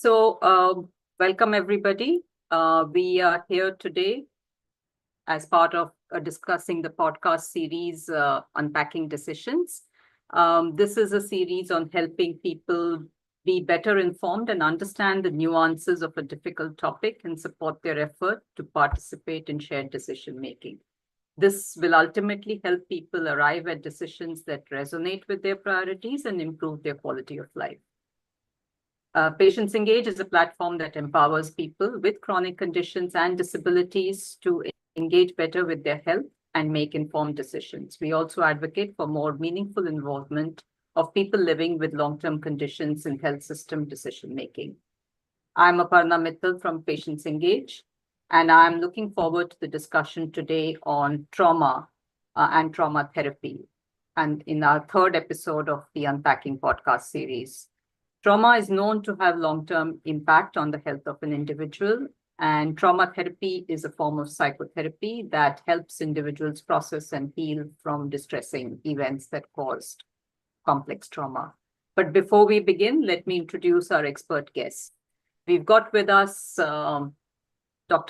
Welcome everybody. We are here today as part of discussing the podcast series, Unpacking Decisions. This is a series on helping people be better informed and understand the nuances of a difficult topic and support their effort to participate in shared decision making. This will ultimately help people arrive at decisions that resonate with their priorities and improve their quality of life. Patients Engage is a platform that empowers people with chronic conditions and disabilities to engage better with their health and make informed decisions. We also advocate for more meaningful involvement of people living with long-term conditions in health system decision-making. I'm Aparna Mittal from Patients Engage, and I'm looking forward to the discussion today on trauma and trauma therapy, and in our third episode of the Unpacking Podcast series. Trauma is known to have long-term impact on the health of an individual, and trauma therapy is a form of psychotherapy that helps individuals process and heal from distressing events that caused complex trauma. But before we begin, let me introduce our expert guests. We've got with us Dr.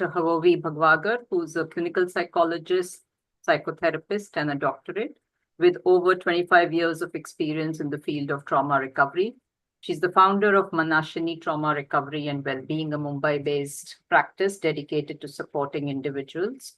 Hvovi Bhagwagar, who's a clinical psychologist, psychotherapist, and a doctorate with over 25 years of experience in the field of trauma recovery. She's the founder of Manashini Trauma Recovery and Wellbeing, a Mumbai-based practice dedicated to supporting individuals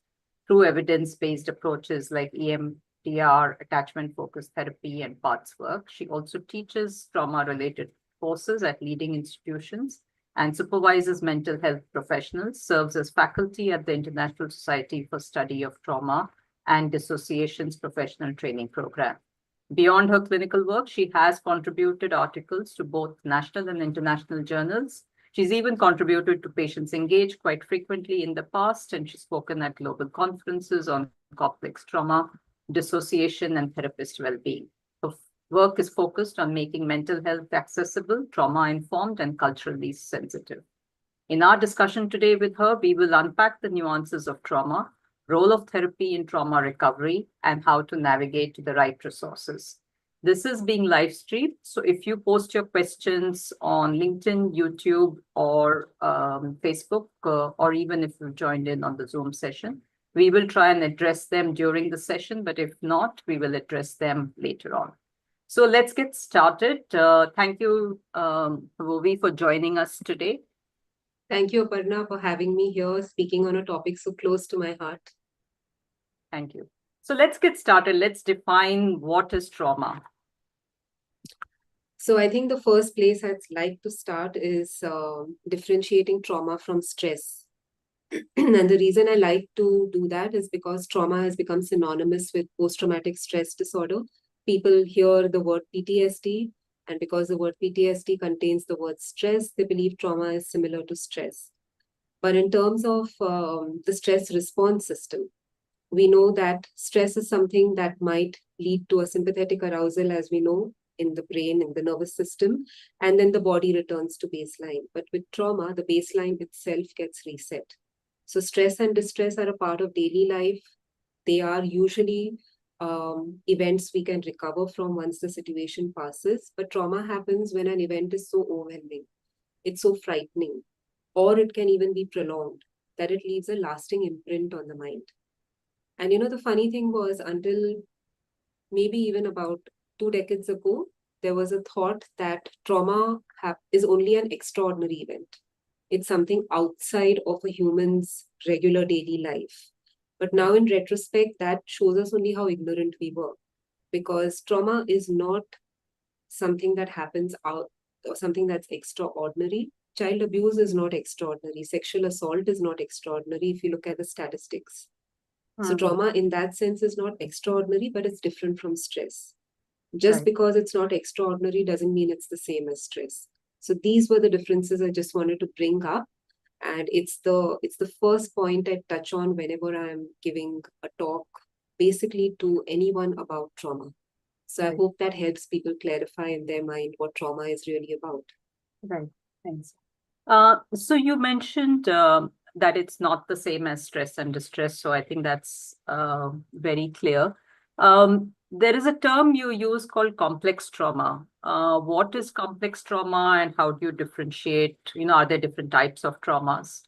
through evidence-based approaches like EMDR, attachment-focused therapy, and paths work. She also teaches trauma-related courses at leading institutions and supervises mental health professionals, serves as faculty at the International Society for Study of Trauma and Dissociation's professional training program. Beyond her clinical work, she has contributed articles to both national and international journals. She's even contributed to Patients Engage quite frequently in the past, and she's spoken at global conferences on complex trauma, dissociation, and therapist well-being. Her work is focused on making mental health accessible, trauma-informed, and culturally sensitive. In our discussion today with her, we will unpack the nuances of trauma, role of therapy in trauma recovery, and how to navigate the right resources. This is being live streamed, so if you post your questions on LinkedIn, YouTube, or Facebook, or even if you've joined in on the Zoom session, we will try and address them during the session, but if not, we will address them later on. So let's get started. Thank you, Hvovi, for joining us today. Thank you, Aparna, for having me here, speaking on a topic so close to my heart. Thank you. So let's get started. Let's define what is trauma. So I think the first place I'd like to start is differentiating trauma from stress. And the reason I like to do that is because trauma has become synonymous with post-traumatic stress disorder. People hear the word PTSD, and because the word PTSD contains the word stress, they believe trauma is similar to stress. But in terms of the stress response system, we know that stress is something that might lead to a sympathetic arousal, as we know, in the brain, in the nervous system, and then the body returns to baseline. But with trauma, the baseline itself gets reset. So stress and distress are a part of daily life. They are usually events we can recover from once the situation passes. But trauma happens when an event is so overwhelming, it's so frightening, or it can even be prolonged, that it leaves a lasting imprint on the mind. And the funny thing was, until maybe even about 2 decades ago, there was a thought that trauma is only an extraordinary event. It's something outside of a human's regular daily life. But now in retrospect, that shows us only how ignorant we were, because trauma is not something that happens out or something that's extraordinary. Child abuse is not extraordinary. Sexual assault is not extraordinary if you look at the statistics. So trauma in that sense is not extraordinary, but it's different from stress. Just because it's not extraordinary doesn't mean it's the same as stress. So these were the differences I just wanted to bring up. And it's the first point I touch on whenever I'm giving a talk, basically to anyone about trauma. So I hope that helps people clarify in their mind what trauma is really about. Right. Thanks. So you mentioned that it's not the same as stress and distress. So I think that's very clear. There is a term you use called complex trauma. What is complex trauma and how do you differentiate? Are there different types of traumas?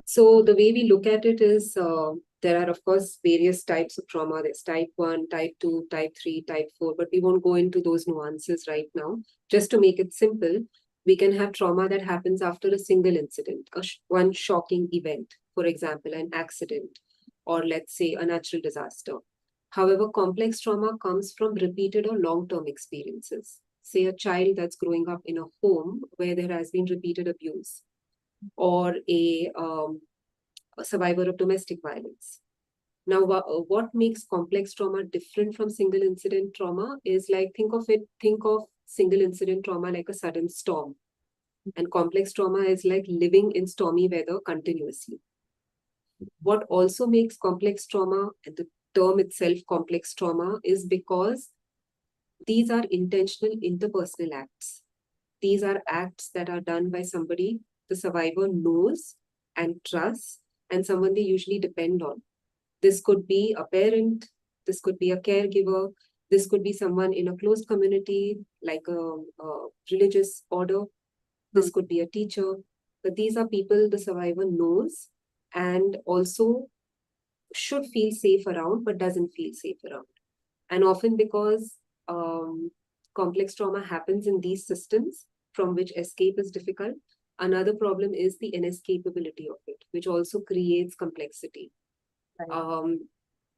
So the way we look at it is there are, of course, various types of trauma. There's type 1, type 2, type 3, type 4, but we won't go into those nuances right now. Just to make it simple, we can have trauma that happens after a single incident, one shocking event, for example, an accident, or let's say a natural disaster. However, complex trauma comes from repeated or long-term experiences. Say a child that's growing up in a home where there has been repeated abuse, or a survivor of domestic violence. Now, what makes complex trauma different from single incident trauma is like, think of single incident trauma like a sudden storm. And complex trauma is like living in stormy weather continuously. What also makes complex trauma, and the term itself complex trauma, is because these are intentional interpersonal acts. These are acts that are done by somebody the survivor knows and trusts, and someone they usually depend on. This could be a parent, this could be a caregiver, this could be someone in a closed community, like a religious order, this could be a teacher. But these are people the survivor knows and also should feel safe around, but doesn't feel safe around. And often because complex trauma happens in these systems from which escape is difficult, another problem is the inescapability of it, which also creates complexity. Right.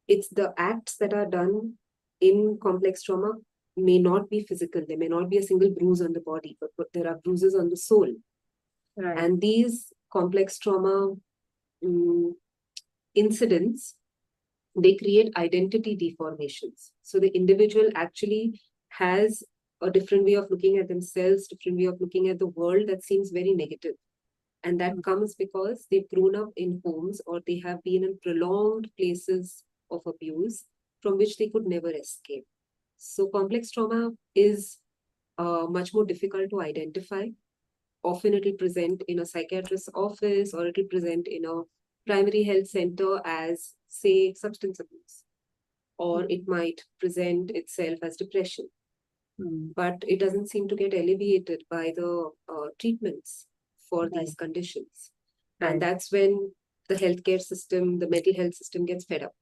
It's the acts that are done in complex trauma may not be physical. There may not be a single bruise on the body, but there are bruises on the soul. Right. And these complex trauma incidents, they create identity deformations. So the individual actually has a different way of looking at themselves, different way of looking at the world that seems very negative. And that comes because they've grown up in homes or they have been in prolonged places of abuse from which they could never escape. So complex trauma is much more difficult to identify. Often it will present in a psychiatrist's office or it will present in a primary health center as, say, substance abuse. Or it might present itself as depression. But it doesn't seem to get alleviated by the treatments for these conditions. And that's when the healthcare system, the mental health system gets fed up.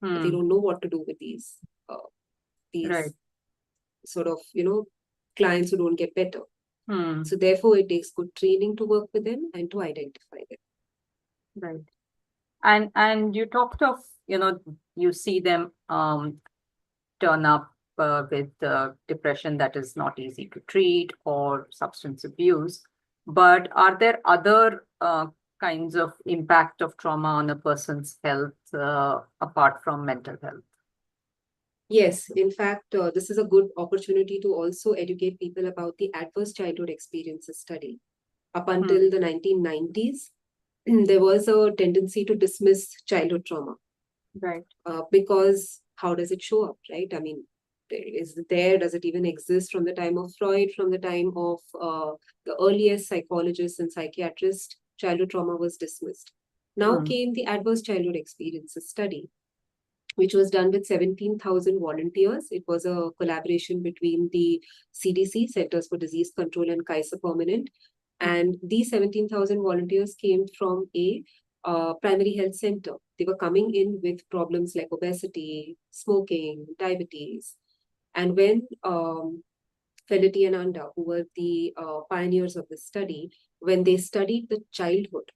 They don't know what to do with these sort of, clients who don't get better. So therefore, it takes good training to work with them and to identify them. Right. And you talked of, you see them turn up with depression that is not easy to treat or substance abuse. But are there other kinds of impact of trauma on a person's health apart from mental health? Yes, in fact, this is a good opportunity to also educate people about the adverse childhood experiences study. Up until the 1990s, there was a tendency to dismiss childhood trauma. Right. Because how does it show up, right? I mean, is it there? Does it even exist from the time of Freud, from the time of the earliest psychologists and psychiatrists? Childhood trauma was dismissed. Now came the adverse childhood experiences study, which was done with 17,000 volunteers. It was a collaboration between the CDC, Centers for Disease Control, and Kaiser Permanente. And these 17,000 volunteers came from a primary health center. They were coming in with problems like obesity, smoking, diabetes. And when Felity and Anda, who were the pioneers of this study, when they studied the childhood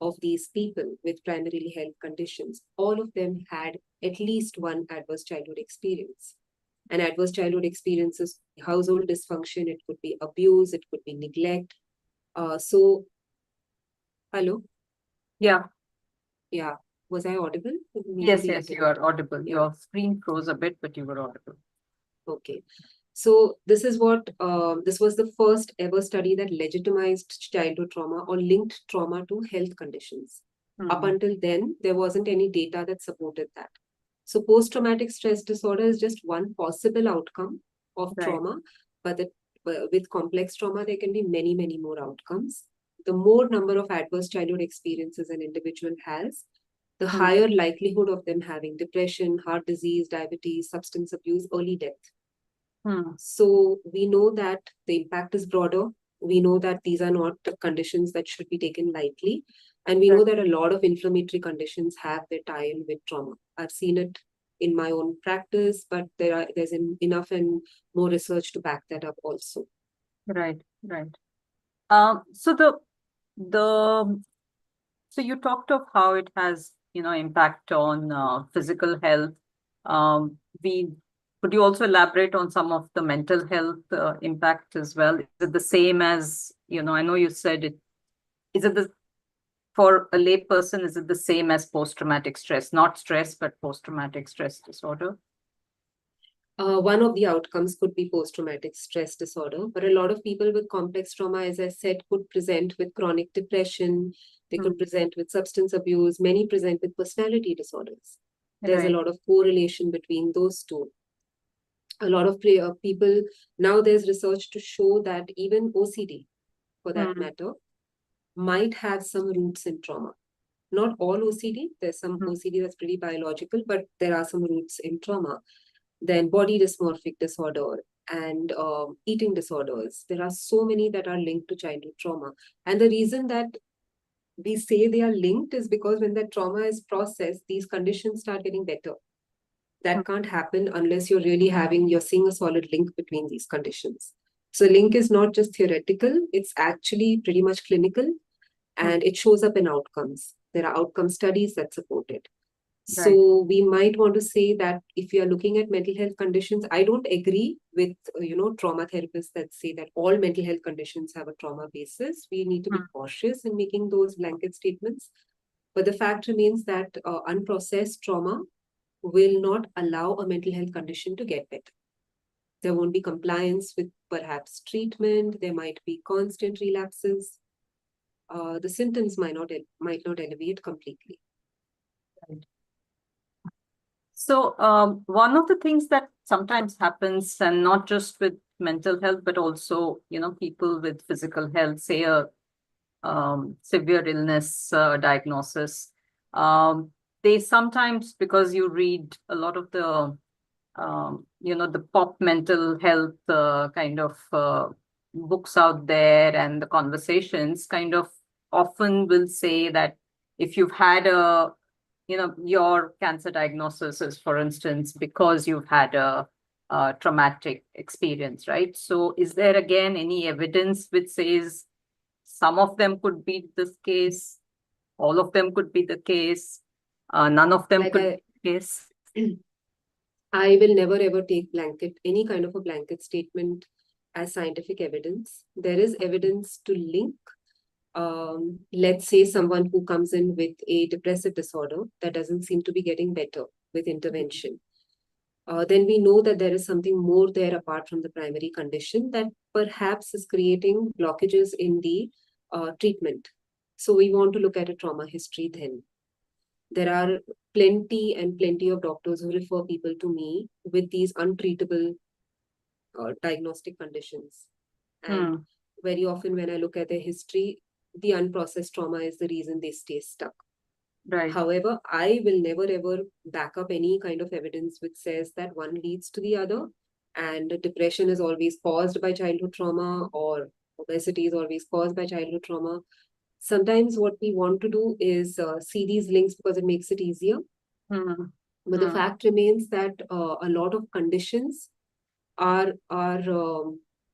of these people with primarily health conditions, all of them had at least one adverse childhood experience. And adverse childhood experiences, household dysfunction, it could be abuse, it could be neglect. Hello? Yeah. Yeah. Was I audible? Yes, you are audible. Yeah. Your screen froze a bit, but you were audible. Okay. So this is what, this was the first ever study that legitimized childhood trauma or linked trauma to health conditions. Up until then, there wasn't any data that supported that. So post-traumatic stress disorder is just one possible outcome of trauma, but with complex trauma, there can be many, many more outcomes. The more number of adverse childhood experiences an individual has, the higher likelihood of them having depression, heart disease, diabetes, substance abuse, early death. So we know that the impact is broader. We know that these are not conditions that should be taken lightly. And we know that a lot of inflammatory conditions have their tie-in with trauma. I've seen it in my own practice, but there's enough and more research to back that up also. Right. So so you talked of how it has, impact on physical health. We Could you also elaborate on some of the mental health impact as well? Is it the same as, I know you said it, is it for a lay person, is it the same as post-traumatic stress? Not stress, but post-traumatic stress disorder? One of the outcomes could be post-traumatic stress disorder, but a lot of people with complex trauma, as I said, could present with chronic depression. They could present with substance abuse. Many present with personality disorders. There's a lot of correlation between those two. A lot of people, now there's research to show that even OCD, for that matter, might have some roots in trauma. Not all OCD. There's some OCD that's pretty biological, but there are some roots in trauma. Then body dysmorphic disorder and eating disorders. There are so many that are linked to childhood trauma. And the reason that we say they are linked is because when that trauma is processed, these conditions start getting better. That can't happen unless you're seeing a solid link between these conditions. So link is not just theoretical, it's actually pretty much clinical, and it shows up in outcomes. There are outcome studies that support it. So we might want to say that if we are looking at mental health conditions, I don't agree with, trauma therapists that say that all mental health conditions have a trauma basis. We need to be cautious in making those blanket statements. But the fact remains that unprocessed trauma will not allow a mental health condition to get better. There won't be compliance with perhaps treatment. There might be constant relapses. The symptoms might not alleviate completely. Right. So one of the things that sometimes happens, and not just with mental health, but also, people with physical health, say a severe illness diagnosis, they sometimes, because you read a lot of the, the pop mental health kind of books out there, and the conversations kind of often will say that if you've had your cancer diagnosis is, for instance, because you've had a traumatic experience, right? So is there again any evidence which says some of them could be this case, all of them could be the case, none of them could be the case? I will never ever take any kind of a blanket statement as scientific evidence. There is evidence to link. Let's say someone who comes in with a depressive disorder that doesn't seem to be getting better with intervention. Then we know that there is something more there apart from the primary condition that perhaps is creating blockages in the treatment. So we want to look at a trauma history then. There are plenty of doctors who refer people to me with these untreatable diagnostic conditions. And very often when I look at their history, the unprocessed trauma is the reason they stay stuck. Right. However, I will never ever back up any kind of evidence which says that one leads to the other, and depression is always caused by childhood trauma, or obesity is always caused by childhood trauma. Sometimes what we want to do is see these links because it makes it easier. But the fact remains that a lot of conditions are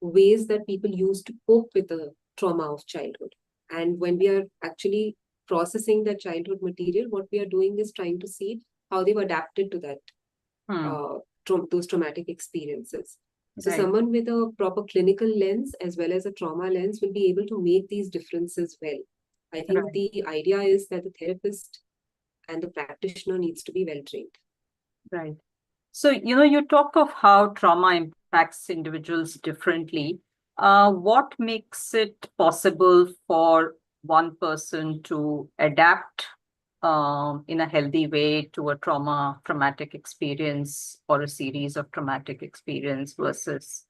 ways that people use to cope with the trauma of childhood. And when we are actually processing that childhood material, what we are doing is trying to see how they've adapted to that, those traumatic experiences. So someone with a proper clinical lens as well as a trauma lens will be able to make these differences well. I think the idea is that the therapist and the practitioner needs to be well trained. Right. So, you talk of how trauma impacts individuals differently. What makes it possible for one person to adapt in a healthy way to a traumatic experience or a series of traumatic experience versus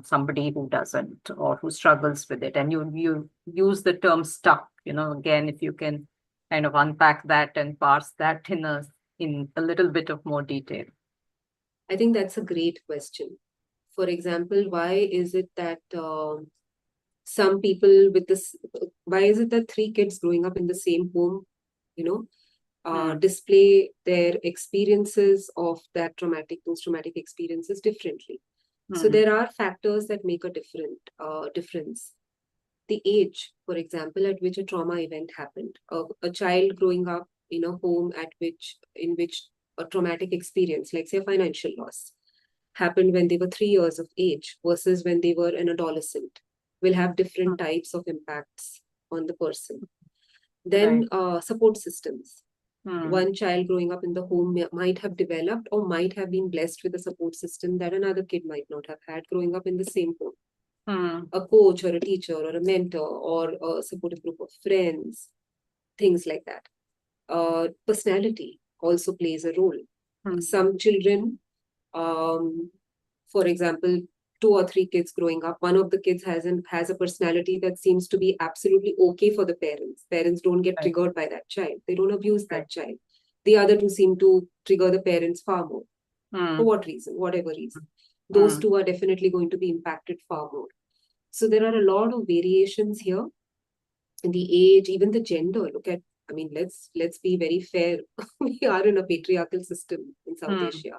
somebody who doesn't or who struggles with it? And you use the term stuck, again, if you can kind of unpack that and parse that in a little bit of more detail? I think that's a great question. For example, why is it that some people with this, why is it that three kids growing up in the same home, you know, display their experiences of that post-traumatic experiences differently? So there are factors that make a difference. The age, for example, at which a trauma event happened. A child growing up in a home in which a traumatic experience, like say a financial loss, happened when they were 3 years of age versus when they were an adolescent, will have different types of impacts on the person. Then support systems. One child growing up in the home might have developed or might have been blessed with a support system that another kid might not have had growing up in the same home. A coach or a teacher or a mentor or a supportive group of friends, things like that. Personality also plays a role. Some children, for example, 2 or 3 kids growing up, one of the kids has a personality that seems to be absolutely okay for the parents. Parents don't get triggered by that child. They don't abuse that child. The other two seem to trigger the parents far more. For what reason? Whatever reason. Those two are definitely going to be impacted far more. So there are a lot of variations here. In the age, even the gender. Let's be very fair. We are in a patriarchal system in South Asia.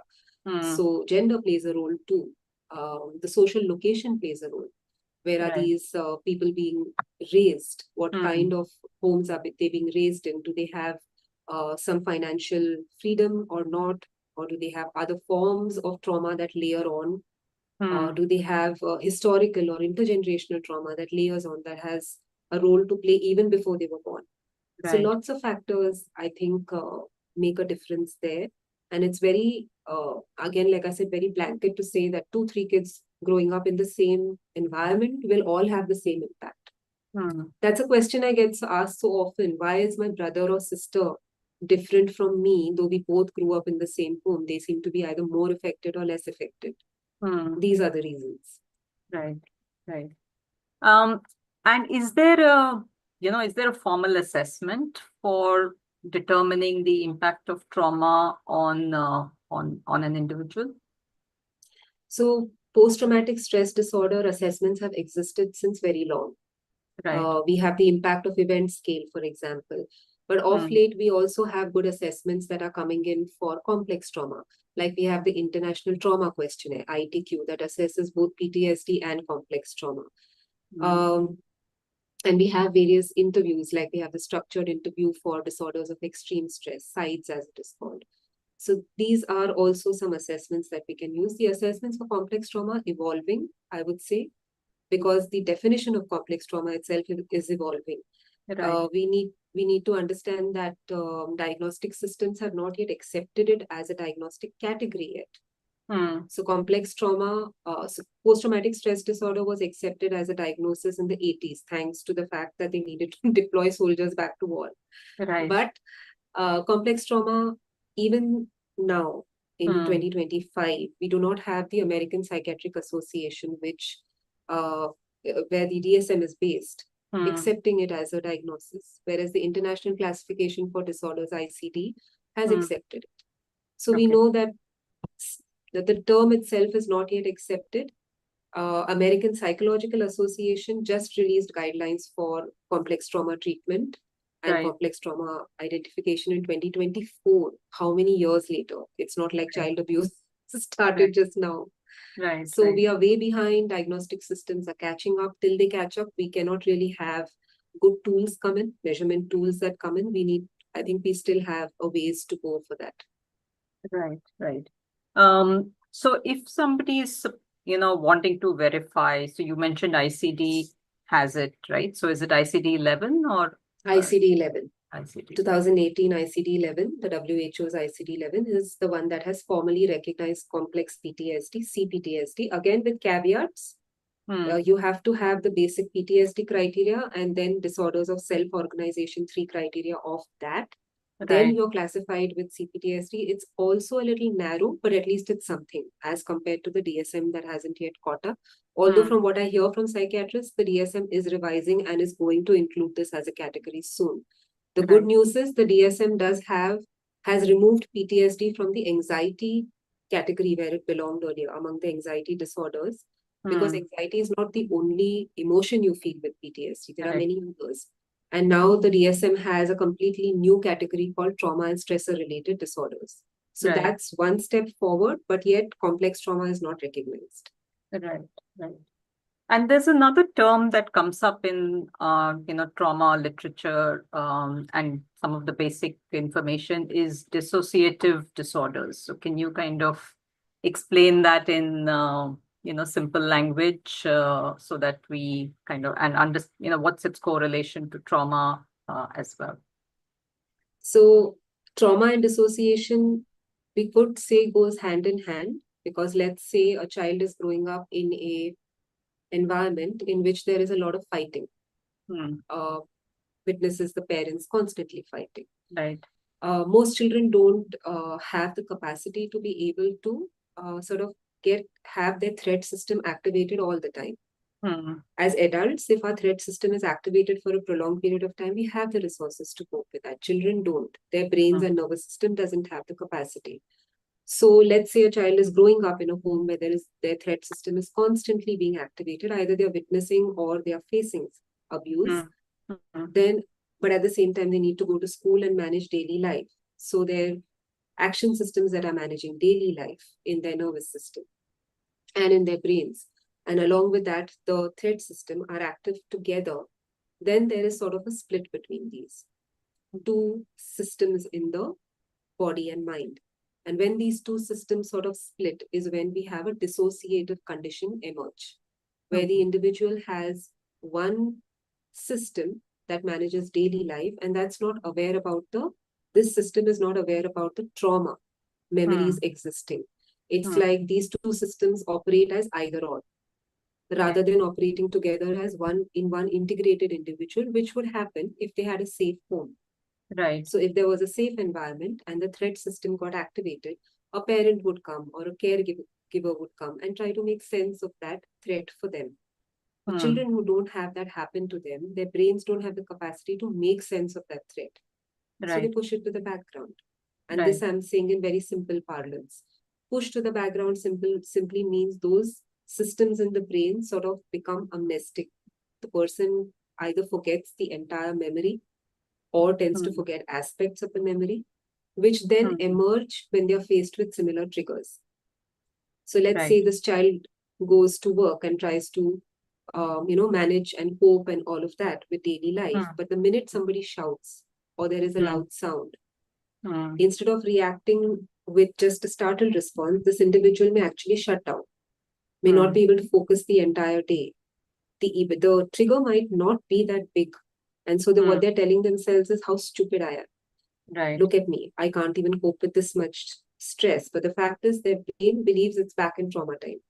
So gender plays a role too. The social location plays a role. Where are these people being raised? What kind of homes are they being raised in? Do they have some financial freedom or not? Or do they have other forms of trauma that layer on? Do they have historical or intergenerational trauma that layers on, that has a role to play even before they were born? So lots of factors, I think, make a difference there. And it's very, again, like I said, very blanket to say that 2, 3 kids growing up in the same environment will all have the same impact. That's a question I get asked so often. Why is my brother or sister different from me, though we both grew up in the same home? They seem to be either more affected or less affected. These are the reasons. Right. And is there a formal assessment for determining the impact of trauma on an individual? So post-traumatic stress disorder assessments have existed since very long. We have the impact of event scale, for example. But of late, we also have good assessments that are coming in for complex trauma. Like we have the International Trauma Questionnaire, ITQ, that assesses both PTSD and complex trauma. And we have various interviews, like we have the structured interview for disorders of extreme stress, SIDES as it is called. So these are also some assessments that we can use. The assessments for complex trauma evolving, I would say, because the definition of complex trauma itself is evolving. We need to understand that diagnostic systems have not yet accepted it as a diagnostic category yet. So complex trauma, post-traumatic stress disorder was accepted as a diagnosis in the 80s, thanks to the fact that they needed to deploy soldiers back to war. But complex trauma, even now in 2025, we do not have the American Psychiatric Association, where the DSM is based, accepting it as a diagnosis, whereas the International Classification for Disorders, ICD, has accepted it. So we know that the term itself is not yet accepted. American Psychological Association just released guidelines for complex trauma treatment and complex trauma identification in 2024. How many years later? It's not like child abuse started just now. So we are way behind. Diagnostic systems are catching up. Till they catch up, we cannot really have good tools come in, measurement tools that come in. I think we still have a ways to go for that. Right. So if somebody is, wanting to verify, so you mentioned ICD has it, right? So is it ICD 11 or? ICD 11. 2018 ICD. ICD 11, the WHO's ICD 11 is the one that has formally recognized complex PTSD, CPTSD, again with caveats. You have to have the basic PTSD criteria and then disorders of self-organization, 3 criteria of that. Then you're classified with CPTSD. It's also a little narrow, but at least it's something as compared to the DSM that hasn't yet caught up. Although from what I hear from psychiatrists, the DSM is revising and is going to include this as a category soon. The good Right. news is the DSM has removed PTSD from the anxiety category where it belonged earlier among the anxiety disorders, because Hmm. anxiety is not the only emotion you feel with PTSD. There are Correct. many others. And now the DSM has a completely new category called trauma and stressor related disorders. So Right. that's one step forward, but yet complex trauma is not recognized. Right. Right. And there's another term that comes up in, trauma literature, and some of the basic information is dissociative disorders. So can you kind of explain that in, simple language, so that we kind of, and what's its correlation to trauma, as well? So trauma and dissociation, we could say, goes hand in hand, because let's say a child is growing up in a environment in which there is a lot of fighting, Hmm. witnesses the parents constantly fighting. Right. Most children don't have the capacity to be able to sort of have their threat system activated all the time. Hmm. As adults, if our threat system is activated for a prolonged period of time, we have the resources to cope with that. Children don't. Their brains Hmm. and nervous system doesn't have the capacity. So let's say a child is growing up in a home where their threat system is constantly being activated, either they are witnessing or they are facing abuse. Hmm. Hmm. Then, but at the same time, they need to go to school and manage daily life. So their action systems that are managing daily life in their nervous system and in their brains, and along with that, the threat system are active together. Then there is sort of a split between these two systems in the body and mind. And when these two systems sort of split is when we have a dissociative condition emerge, where the Hmm. individual has one system that manages daily life, and that's not aware about this system is not aware about the trauma memories Hmm. existing. It's Hmm. like these two systems operate as either or, Yeah. rather than operating together as one integrated individual, which would happen if they had a safe home. Right. So if there was a safe environment and the threat system got activated, a parent would come or a caregiver would come and try to make sense of that threat for them. The Hmm. children who don't have that happen to them, their brains don't have the capacity to make sense of that threat. So they Right. push it to the background. And this Right. I'm saying in very simple parlance. Push to the background simply means those systems in the brain sort of become amnestic. The person either forgets the entire memory or tends to Hmm. forget aspects of the memory, which then Hmm. emerge when they are faced with similar triggers. So let's Right. say this child goes to work and tries to, manage and cope and all of that with daily life. Hmm. But the minute somebody shouts or there is a Hmm. loud sound, Hmm. instead of reacting with just a startled response, this individual may actually shut down, may not Hmm. be able to focus the entire day. The trigger might not be that big. And so what Hmm. they're telling themselves is how stupid I am. Right. Look at me. I can't even cope with this much stress. But the fact is, their brain believes it's back in trauma time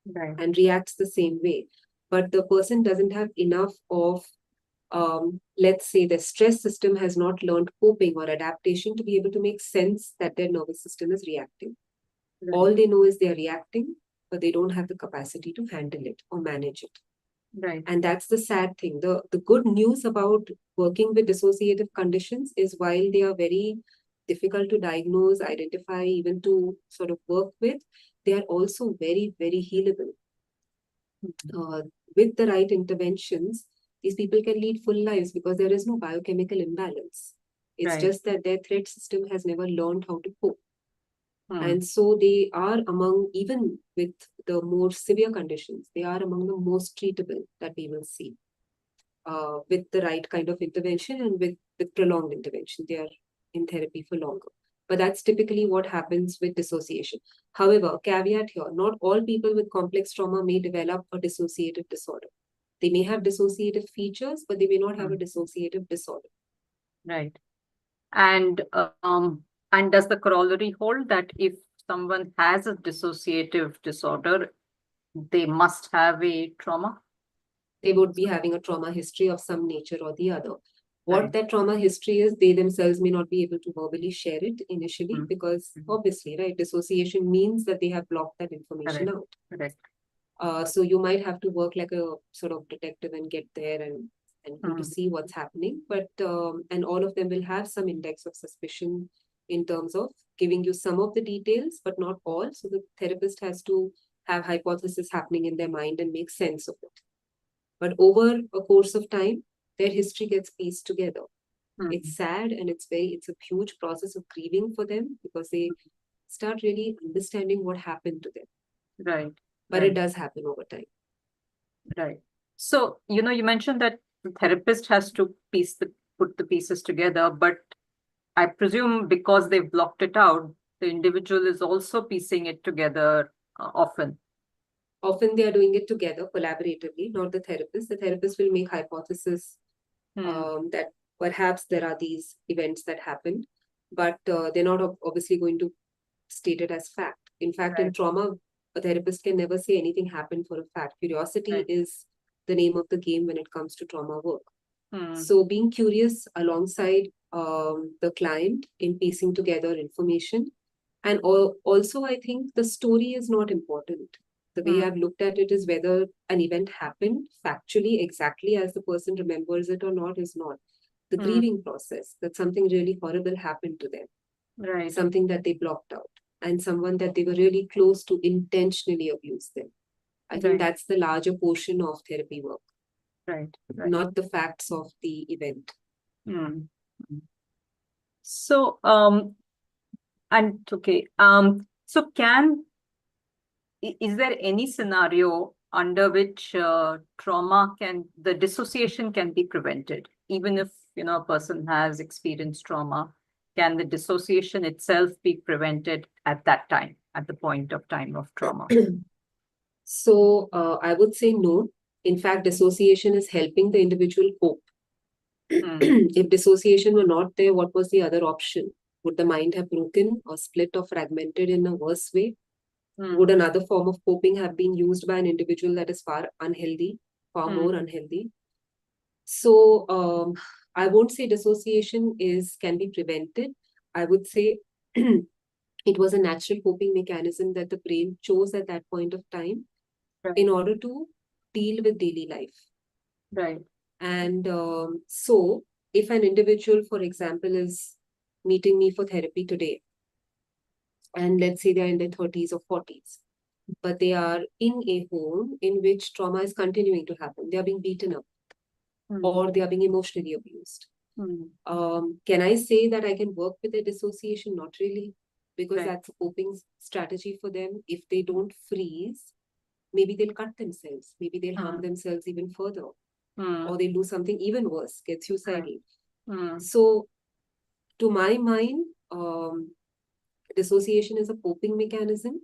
Right. and reacts the same way. But the person doesn't have enough of, let's say, the stress system has not learned coping or adaptation to be able to make sense that their nervous system is reacting. Right. All they know is they're reacting, but they don't have the capacity to handle it or manage it. Right. And that's the sad thing. The good news about working with dissociative conditions is while they are very difficult to diagnose, identify, even to sort of work with, they are also very, very healable. Hmm. With the right interventions, these people can lead full lives because there is no biochemical imbalance. It's Right. just that their threat system has never learned how to cope. Hmm. And so they are among, even with the more severe conditions, they are among the most treatable that we will see with the right kind of intervention and with prolonged intervention. They are in therapy for longer. But that's typically what happens with dissociation. However, caveat here, not all people with complex trauma may develop a dissociative disorder. They may have dissociative features, but they may not have Hmm. a dissociative disorder. Right. And does the corollary hold that if someone has a dissociative disorder, they must have a trauma? They would be having a trauma history of some nature or the other. What Right. that trauma history is, they themselves may not be able to verbally share it initially Hmm. because Hmm. obviously, right, dissociation means that they have blocked that information Correct. out. Correct. So you might have to work like a sort of detective and get there and and go to see what's happening. But and all of them will have some index of suspicion in terms of giving you some of the details, but not all. So the therapist has to have hypothesis happening in their mind and make sense of it. But over a course of time, their history gets pieced together. It's sad, and it's a huge process of grieving for them, because they start really understanding what happened to them. Right. But it does happen over time. Right. So, you mentioned that the therapist has to put the pieces together, but I presume because they've blocked it out, the individual is also piecing it together often. Often they are doing it together, collaboratively, not the therapist. The therapist will make hypothesis that perhaps there are these events that happened, but they're not obviously going to state it as fact. In fact, in trauma, a therapist can never say anything happened for a fact. Curiosity is the name of the game when it comes to trauma work. So being curious alongside the client in piecing together information. And also, I think the story is not important. The way I've looked at it is whether an event happened factually exactly as the person remembers it or not is not. The grieving process, that something really horrible happened to them. Right. Something that they blocked out, and someone that they were really close to intentionally abuse them. I think that's the larger portion of therapy work. Right. Not the facts of the event. So, so is there any scenario under which the dissociation can be prevented, even if, a person has experienced trauma? Can the dissociation itself be prevented at that time, at the point of time of trauma? So I would say no. In fact, dissociation is helping the individual cope. If dissociation were not there, what was the other option? Would the mind have broken or split or fragmented in a worse way? Would another form of coping have been used by an individual that is far unhealthy, far more unhealthy? So I won't say dissociation can be prevented. I would say it was a natural coping mechanism that the brain chose at that point of time in order to deal with daily life. Right. And so if an individual, for example, is meeting me for therapy today, and let's say they're in their 30s or 40s, but they are in a home in which trauma is continuing to happen. They are being beaten up or they are being emotionally abused. Can I say that I can work with their dissociation? Not really, because that's a coping strategy for them. If they don't freeze, maybe they'll cut themselves. Maybe they'll harm themselves even further. Or they'll do something even worse, get suicidal. So, to my mind, dissociation is a coping mechanism.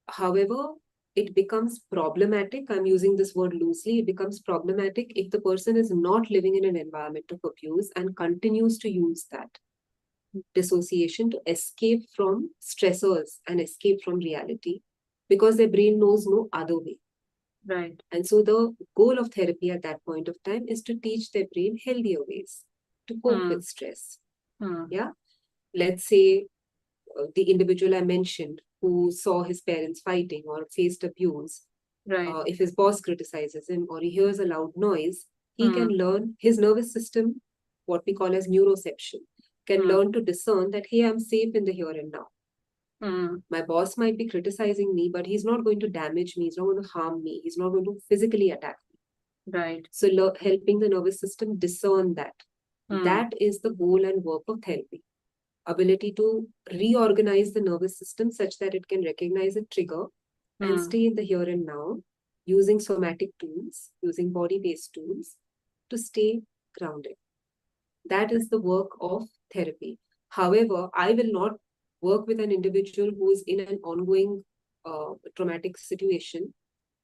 However, it becomes problematic. I'm using this word loosely. It becomes problematic if the person is not living in an environment of abuse and continues to use that dissociation to escape from stressors and escape from reality, because their brain knows no other way. Right. And so the goal of therapy at that point of time is to teach their brain healthier ways to cope with stress. Yeah. Let's say the individual I mentioned who saw his parents fighting or faced abuse. If his boss criticizes him or he hears a loud noise, he can learn his nervous system, what we call as neuroception, can learn to discern that, hey, I'm safe in the here and now. My boss might be criticizing me, but he's not going to damage me. He's not going to harm me. He's not going to physically attack me. Right. So helping the nervous system discern that. That is the goal and work of therapy. Ability to reorganize the nervous system such that it can recognize a trigger and stay in the here and now, using somatic tools, using body-based tools to stay grounded. That is the work of therapy. However, I will not work with an individual who is in an ongoing traumatic situation,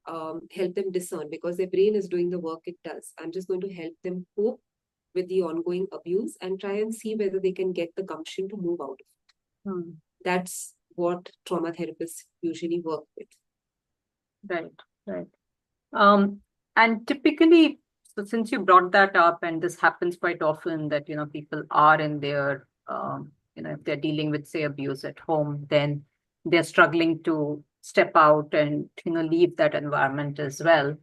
help them discern, because their brain is doing the work it does. I'm just going to help them cope with the ongoing abuse and try and see whether they can get the gumption to move out of it. That's what trauma therapists usually work with. Right. And typically, so since you brought that up, and this happens quite often, that people are in their if they're dealing with, say, abuse at home, then they're struggling to step out and leave that environment as well.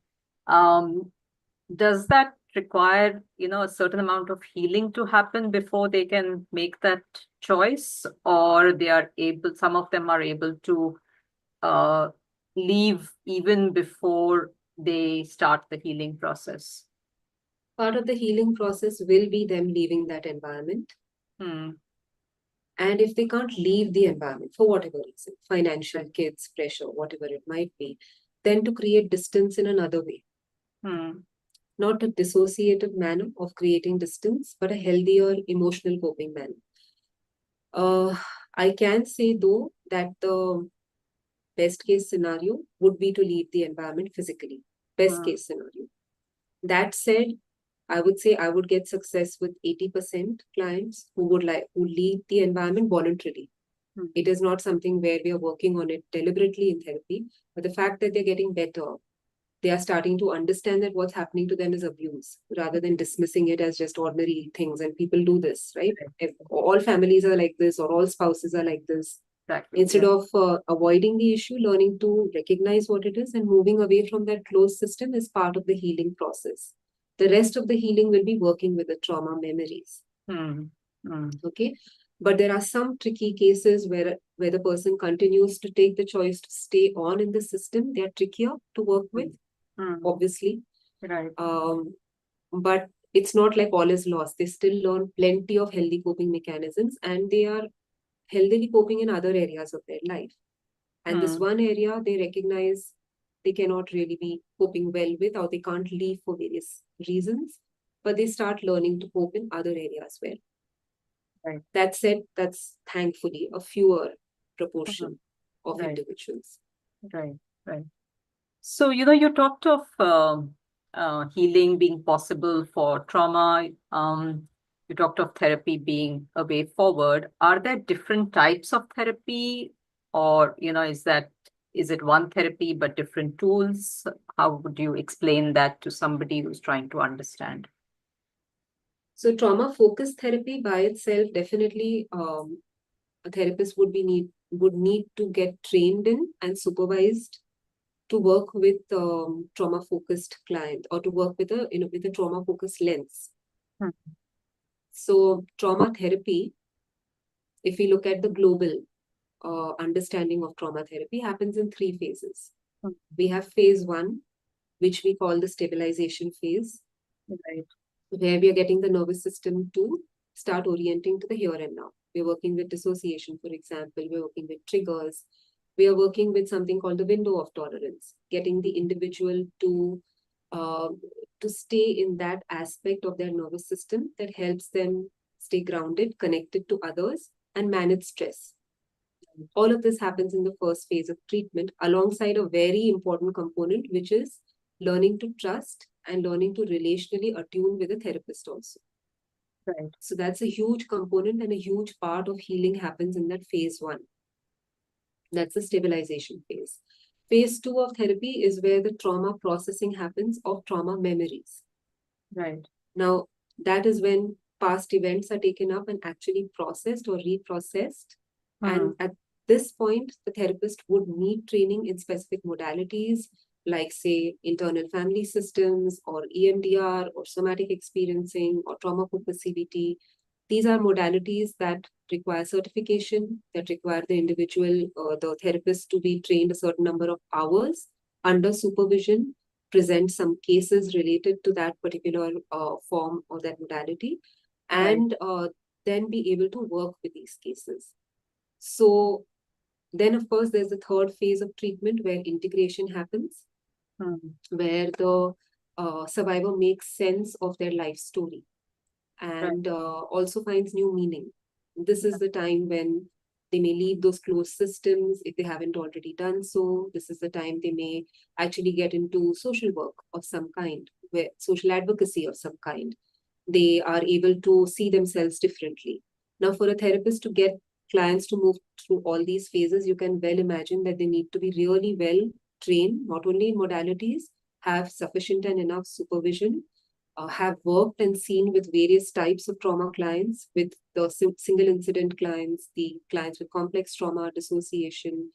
Does that require, a certain amount of healing to happen before they can make that choice, or some of them are able to uh, leave even before they start the healing process? Part of the healing process will be them leaving that environment. Hmm. And if they can't leave the environment for whatever reason, financial, kids, pressure, whatever it might be, then to create distance in another way. Hmm. Not a dissociative manner of creating distance, but a healthier emotional coping manner. I can say though that the best case scenario would be to leave the environment physically. Best case scenario. That said, I would say I would get success with 80% clients who leave the environment voluntarily. Hmm. It is not something where we are working on it deliberately in therapy, but the fact that they're getting better, they are starting to understand that what's happening to them is abuse rather than dismissing it as just ordinary things. And people do this, right? If all families are like this or all spouses are like this, Exactly. instead of avoiding the issue, learning to recognize what it is and moving away from that closed system is part of the healing process. The rest of the healing will be working with the trauma memories. Hmm. Hmm. Okay. But there are some tricky cases where the person continues to take the choice to stay on in the system. They are trickier to work with, obviously. Right. But it's not like all is lost. They still learn plenty of healthy coping mechanisms and they are healthily coping in other areas of their life. And this one area they recognize they cannot really be coping well with, or they can't leave for various reasons, but they start learning to cope in other areas well. Right. That said, that's thankfully a fewer proportion of Right. individuals. Right. Right. So, you talked of healing being possible for trauma. You talked of therapy being a way forward. Are there different types of therapy, or, is it one therapy but different tools? How would you explain that to somebody who's trying to understand? So trauma-focused therapy by itself, definitely a therapist would need to get trained in and supervised to work with trauma-focused client or to work with a trauma-focused lens. Hmm. So trauma therapy, if we look at the global understanding of trauma therapy, happens in 3 phases. We have phase 1, which we call the stabilization phase, Right. where we are getting the nervous system to start orienting to the here and now. We're working with dissociation, for example. We're working with triggers. We are working with something called the window of tolerance, getting the individual uh, to stay in that aspect of their nervous system that helps them stay grounded, connected to others, and manage stress. All of this happens in the first phase of treatment, alongside a very important component, which is learning to trust and learning to relationally attune with a therapist also. Right. So that's a huge component, and a huge part of healing happens in that phase 1. That's the stabilization phase. Phase 2 of therapy is where the trauma processing happens of trauma memories. Right. Now, that is when past events are taken up and actually processed or reprocessed. And at this point, the therapist would need training in specific modalities, like, say, internal family systems or EMDR or somatic experiencing or trauma focused CBT. These are modalities that require certification, that require the individual or the therapist to be trained a certain number of hours under supervision, present some cases related to that particular form or that modality, and then be able to work with these cases. So then, of course, there's the third phase of treatment where integration happens, where the survivor makes sense of their life story and also finds new meaning. This is the time when they may leave those closed systems if they haven't already done so. This is the time they may actually get into social work of some kind, where social advocacy of some kind. They are able to see themselves differently. Now, for a therapist to get clients to move through all these phases, you can well imagine that they need to be really well trained, not only in modalities, have sufficient and enough supervision, have worked and seen with various types of trauma clients, with the single incident clients, the clients with complex trauma, dissociation.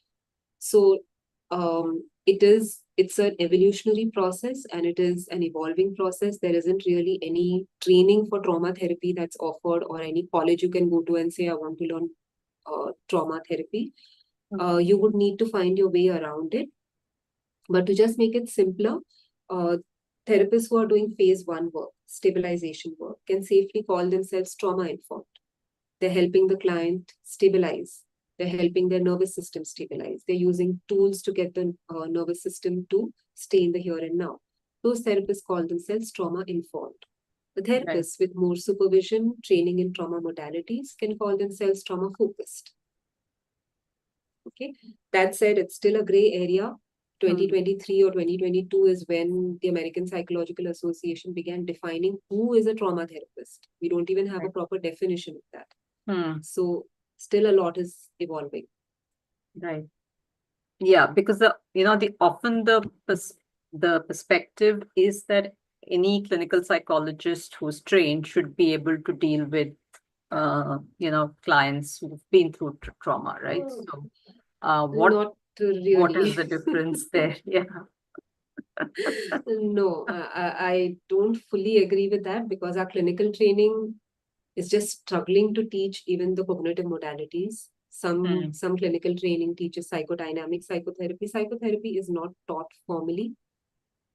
So it's an evolutionary process and it is an evolving process. There isn't really any training for trauma therapy that's offered or any college you can go to and say, I want to learn trauma therapy. You would need to find your way around it. But to just make it simpler, therapists who are doing phase one work, stabilization work, can safely call themselves trauma informed. They're helping the client stabilize. They're helping their nervous system stabilize. They're using tools to get the nervous system to stay in the here and now. Those therapists call themselves trauma informed. The therapists with more supervision, training in trauma modalities can call themselves trauma focused. Okay. That said, it's still a gray area. 2023 or 2022 is when the American Psychological Association began defining who is a trauma therapist. We don't even have a proper definition of that. So still a lot is evolving. Right. Yeah, because often the perspective is that any clinical psychologist who's trained should be able to deal with clients who've been through trauma, right? So Not really. What is the difference there? Yeah. No, I don't fully agree with that because our clinical training is just struggling to teach even the cognitive modalities. Some clinical training teaches psychodynamic psychotherapy. Psychotherapy is not taught formally.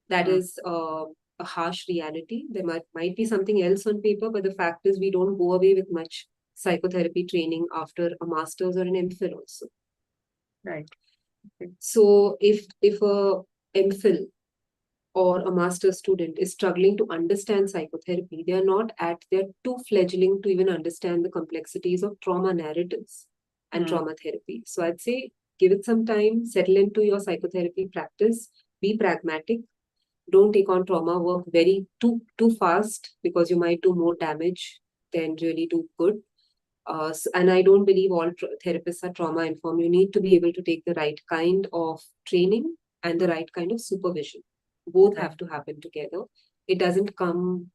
That is a harsh reality. There might be something else on paper, but the fact is we don't go away with much psychotherapy training after a master's or an MPhil also. Right. Okay. So if a MPhil or a master's student is struggling to understand psychotherapy, they're too fledgling to even understand the complexities of trauma narratives and trauma therapy. So I'd say give it some time, settle into your psychotherapy practice, be pragmatic. Don't take on trauma work too fast because you might do more damage than really do good. And I don't believe all therapists are trauma informed. You need to be able to take the right kind of training and the right kind of supervision. Both have to happen together. It doesn't come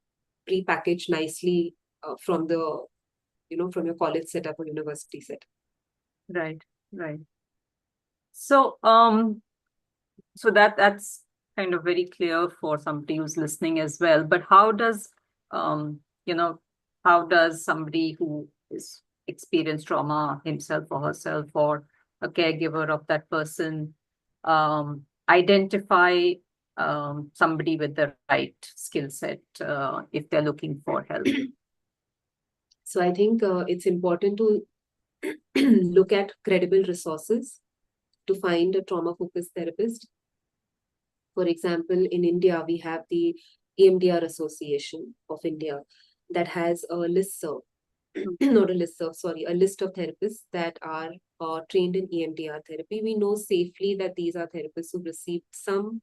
pre-packaged nicely from from your college setup or university setup. Right. So that's kind of very clear for somebody who's listening as well. But how does somebody who is experienced trauma himself or herself or a caregiver of that person identify somebody with the right skill set if they're looking for help? So I think it's important to look at credible resources to find a trauma-focused therapist. For example, in India, we have the EMDR Association of India that has a listserv, not a listserv, sorry, a list of therapists that are trained in EMDR therapy. We know safely that these are therapists who received some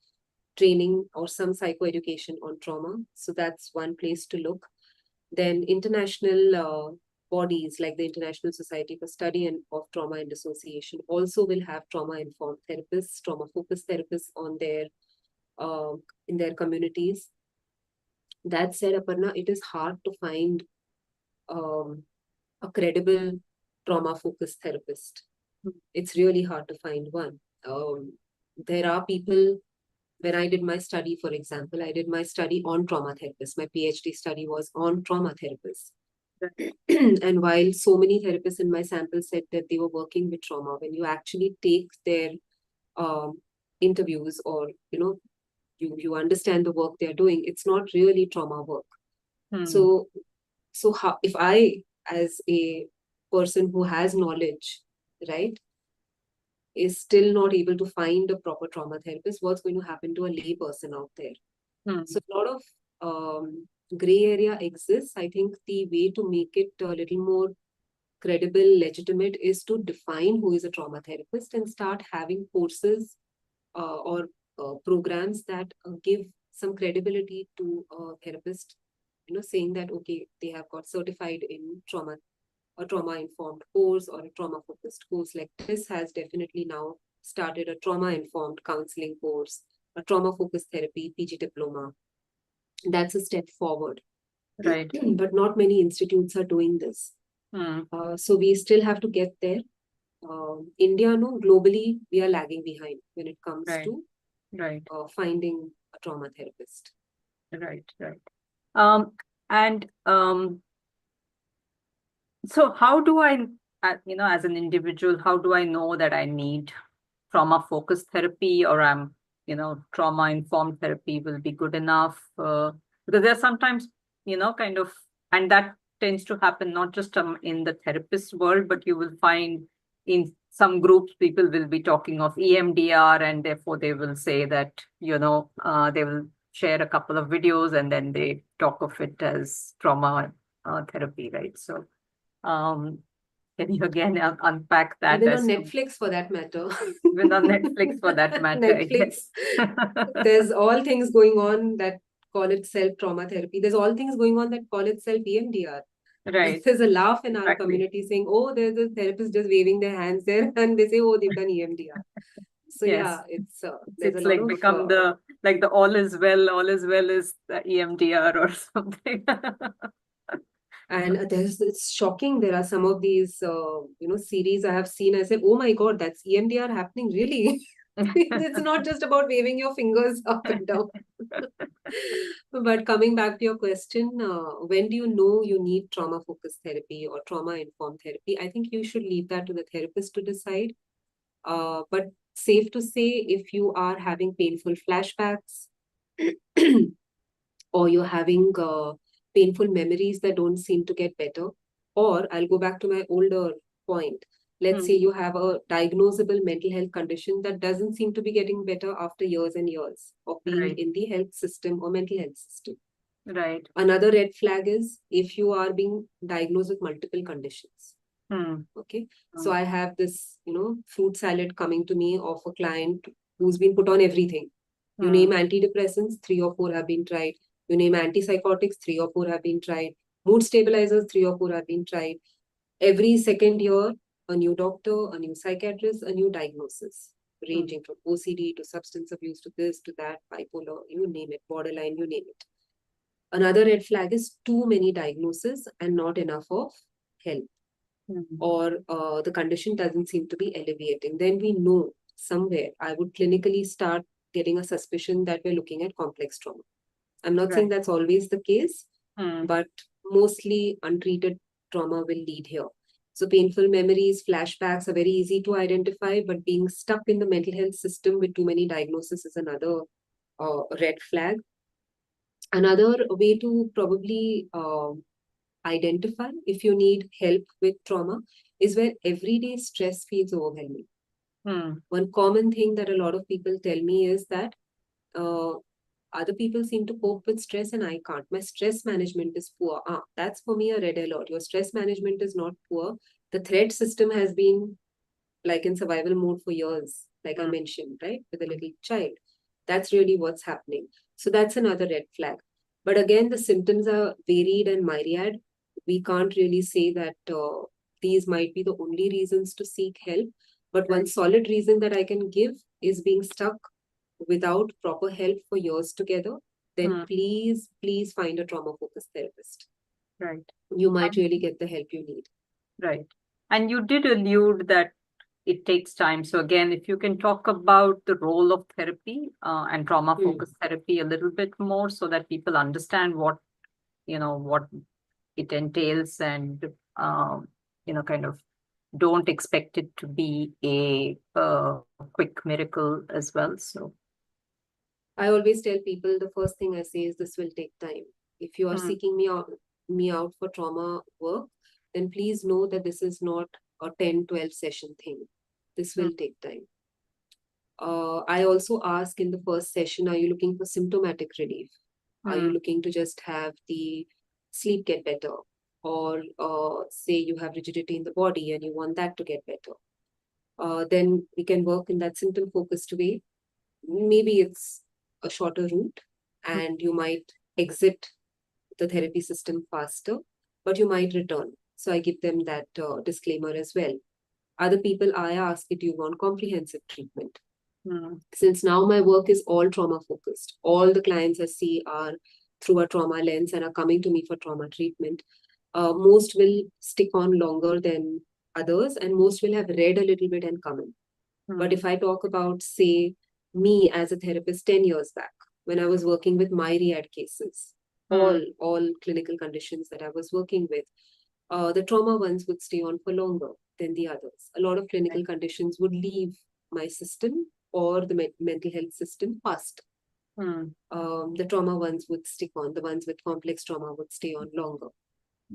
training or some psychoeducation on trauma. So that's one place to look. Then international bodies like the International Society for Study of Trauma and Dissociation also will have trauma-informed therapists, trauma-focused therapists on their in their communities. That said, Aparna, it is hard to find a credible trauma-focused therapist. It's really hard to find one. There are people. When I did my study, for example, I did my study on trauma therapists. My PhD study was on trauma therapists. And while so many therapists in my sample said that they were working with trauma, when you actually take their interviews or, you understand the work they're doing, it's not really trauma work. So how, if I, as a person who has knowledge, right, is still not able to find a proper trauma therapist, what's going to happen to a lay person out there? So a lot of gray area exists. I think the way to make it a little more credible, legitimate is to define who is a trauma therapist and start having courses or programs that give some credibility to a therapist, saying that, okay, they have got certified in trauma, a trauma-informed course or a trauma-focused course. Like this has definitely now started a trauma-informed counseling course, a trauma-focused therapy, PG diploma. That's a step forward. Right. But not many institutes are doing this. So we still have to get there. India, no, globally, we are lagging behind when it comes to Right. finding a trauma therapist. Right. Right. Um, and so how do I, as an individual, how do I know that I need trauma-focused therapy, or trauma-informed therapy will be good enough? Because there's sometimes, kind of, and that tends to happen not just in the therapist world, but you will find in some groups, people will be talking of EMDR, and therefore they will say that, they will share a couple of videos and then they talk of it as trauma therapy, right? So, um, can you again unpack that Even on as to Netflix, for that matter. even on Netflix for that matter, I Netflix, guess. there's all things going on that call itself trauma therapy. There's all things going on that call itself EMDR. Right, There's a laugh in our exactly. community saying, oh, there's a therapist just waving their hands there, and they say, oh, they've done EMDR. So Yes. yeah, it's there's a It's lot like of become the all is well is the EMDR or something. and it's shocking. There are some of these series I have seen. I say, oh my God, that's EMDR happening, really. It's not just about waving your fingers up and down. But coming back to your question, when do you know you need trauma focused therapy or trauma informed therapy? I think you should leave that to the therapist to decide. But safe to say, if you are having painful flashbacks or you're having painful memories that don't seem to get better, or I'll go back to my older point. Let's say Hmm. you have a diagnosable mental health condition that doesn't seem to be getting better after years and years of being Right, in the health system or mental health system. right. Another red flag is if you are being diagnosed with multiple conditions. Hmm. Okay. So Hmm. I have this, fruit salad coming to me of a client who's been put on everything. You Hmm. name antidepressants, 3 or 4 have been tried. You name antipsychotics, 3 or 4 have been tried. Mood stabilizers, 3 or 4 have been tried. Every second year, a new doctor, a new psychiatrist, a new diagnosis, Hmm. ranging from OCD to substance abuse to this to that, bipolar, you name it, borderline, you name it. Another red flag is too many diagnoses and not enough of help, Hmm. or the condition doesn't seem to be alleviating. Then we know somewhere I would clinically start getting a suspicion that we're looking at complex trauma. I'm not saying Right. that's always the case, Hmm. but mostly untreated trauma will lead here. So painful memories, flashbacks are very easy to identify, but being stuck in the mental health system with too many diagnoses is another red flag. Another way to probably identify if you need help with trauma is where everyday stress feels overwhelming. Hmm. One common thing that a lot of people tell me is that uh, other people seem to cope with stress and I can't. My stress management is poor. That's for me a red alert. Your stress management is not poor. The threat system has been like in survival mode for years, like I Hmm. mentioned, right, with a little child. That's really what's happening. So that's another red flag. But again, the symptoms are varied and myriad. We can't really say that these might be the only reasons to seek help. But one Right. solid reason that I can give is being stuck without proper help for years together. Then Hmm. please find a trauma focused therapist. Right. You might And really get the help you need. right. And you did allude that it takes time. So again, if you can talk about the role of therapy and trauma Hmm. focused therapy a little bit more so that people understand what it entails and, kind of don't expect it to be a quick miracle as well. So, I always tell people the first thing I say is this will take time. If you are hmm, seeking me out for trauma work, then please know that this is not a 10-12 session thing. This hmm, will take time. I also ask in the first session, are you looking for symptomatic relief? Are you hmm, looking to just have the sleep get better? Or say you have rigidity in the body and you want that to get better. Then we can work in that symptom focused way. Maybe it's a shorter route hmm, and you might exit the therapy system faster, but you might return. So I give them that disclaimer as well. Other people I ask, do you want comprehensive treatment? hmm, Since now my work is all trauma focused, all the clients I see are through a trauma lens and are coming to me for trauma treatment. Most will stick on longer than others, and most will have read a little bit and come in. But hmm, if I talk about, say, me as a therapist 10 years back when I was working with myriad cases, Hmm. all clinical conditions that I was working with. The trauma ones would stay on for longer than the others. A lot of clinical conditions would leave my system or the mental health system fast. Hmm. The trauma ones would stick on, the ones with complex trauma would stay on longer.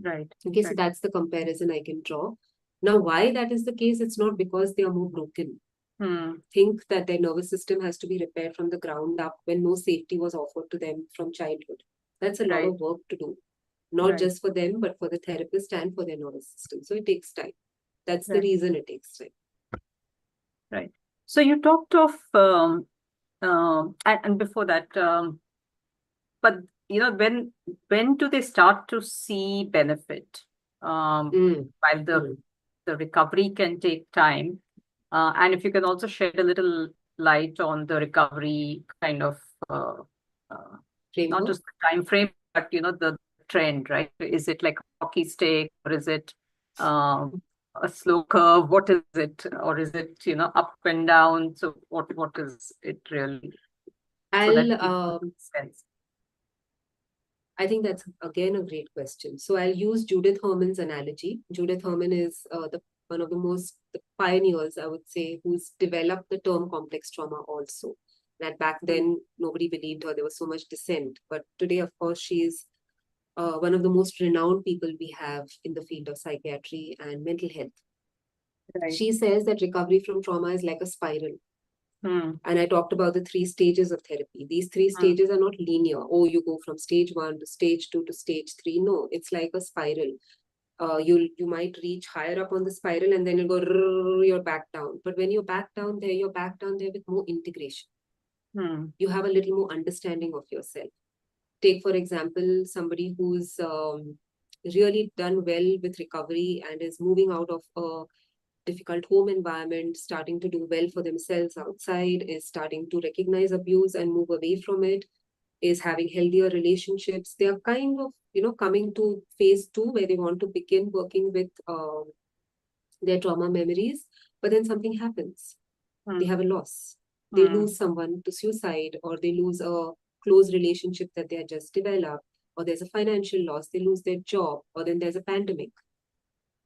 Right. Okay, so Right. that's the comparison I can draw. Now, why that is the case, it's not because they are more broken. Hmm. Think that their nervous system has to be repaired from the ground up when no safety was offered to them from childhood. That's a lot Right. of work to do, not Right. just for them, but for the therapist and for their nervous system. So it takes time. That's the Right. reason it takes time. Right. So you talked of and before that, but when do they start to see benefit? While Mm. the recovery can take time, and if you can also shed a little light on the recovery kind of uh, uh, not Framework. just the time frame, but the trend, right? Is it like a hockey stick, or is it um, a slow curve? What is it, or is it up and down? So what is it really? So that I'll people sense. I think that's again a great question. So I'll use Judith Herman's analogy. Judith Herman is the one of the pioneers, I would say, who's developed the term complex trauma also. That back Mm. then nobody believed her. There was so much dissent. But today, of course, she is one of the most renowned people we have in the field of psychiatry and mental health. Right. She says that recovery from trauma is like a spiral. Mm. And I talked about the three stages of therapy. These three Mm. stages are not linear. Oh, you go from stage one to stage two to stage three. No, it's like a spiral. You might reach higher up on the spiral and then you go, you're back down. But when you're back down there, you're back down there with more integration. Mm. You have a little more understanding of yourself. Take, for example, somebody who's really done well with recovery and is moving out of a difficult home environment, starting to do well for themselves outside, is starting to recognize abuse and move away from it, is having healthier relationships. They are kind of, coming to phase two where they want to begin working with their trauma memories, but then something happens. They Mm. have a loss. They Mm. lose someone to suicide, or they lose a close relationship that they had just developed, or there's a financial loss, they lose their job, or then there's a pandemic.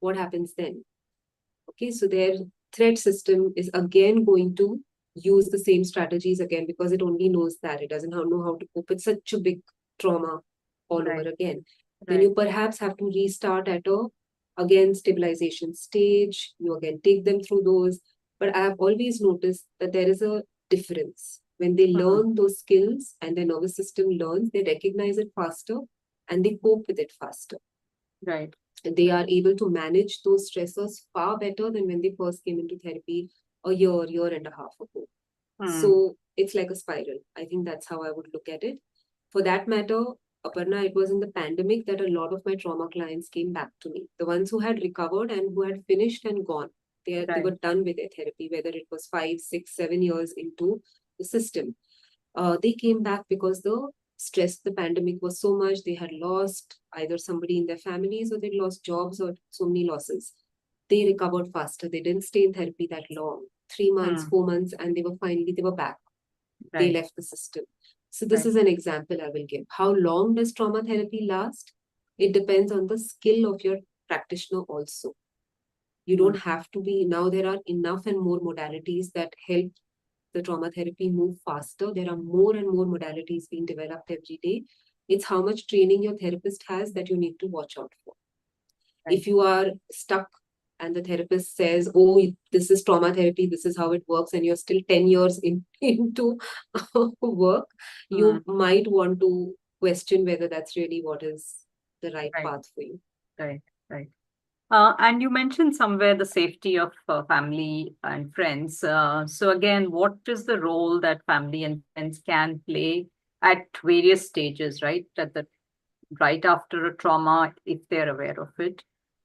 What happens then? Okay, so their threat system is again going to use the same strategies again because it only knows that. It doesn't know how to cope with such a big trauma all over Right. again. Then Right. you perhaps have to restart at a again stabilization stage. You again take them through those. But I have always noticed that there is a difference. When they Mm. learn those skills and their nervous system learns, they recognize it faster and they cope with it faster. Right. They are Right. able to manage those stressors far better than when they first came into therapy a year and a half ago. Mm. So it's like a spiral. I think that's how I would look at it. For that matter, Aparna, it was in the pandemic that a lot of my trauma clients came back to me. The ones who had recovered and who had finished and gone. They Right. were done with their therapy, whether it was 5, 6, 7 years into the system. They came back because the stress, the pandemic was so much. They had lost either somebody in their families or they lost jobs or so many losses. They recovered faster. They didn't stay in therapy that long, 3 months, Mm. 4 months, and they were back. They Right. left the system. So this Right. is an example I will give. How long does trauma therapy last? It depends on the skill of your practitioner also. You Mm. don't have to be, now there are enough and more modalities that help the trauma therapy move faster. There are more and more modalities being developed every day. It's how much training your therapist has that you need to watch out for. Right. If you are stuck and the therapist says, oh, this is trauma therapy, this is how it works, and you're still 10 years into work, Mm. you might want to question whether that's really what is the right Right. path for you. Right. Right. And you mentioned somewhere the safety of family and friends. So again, what is the role that family and friends can play at various stages, right? At the right after a trauma, if they're aware of it,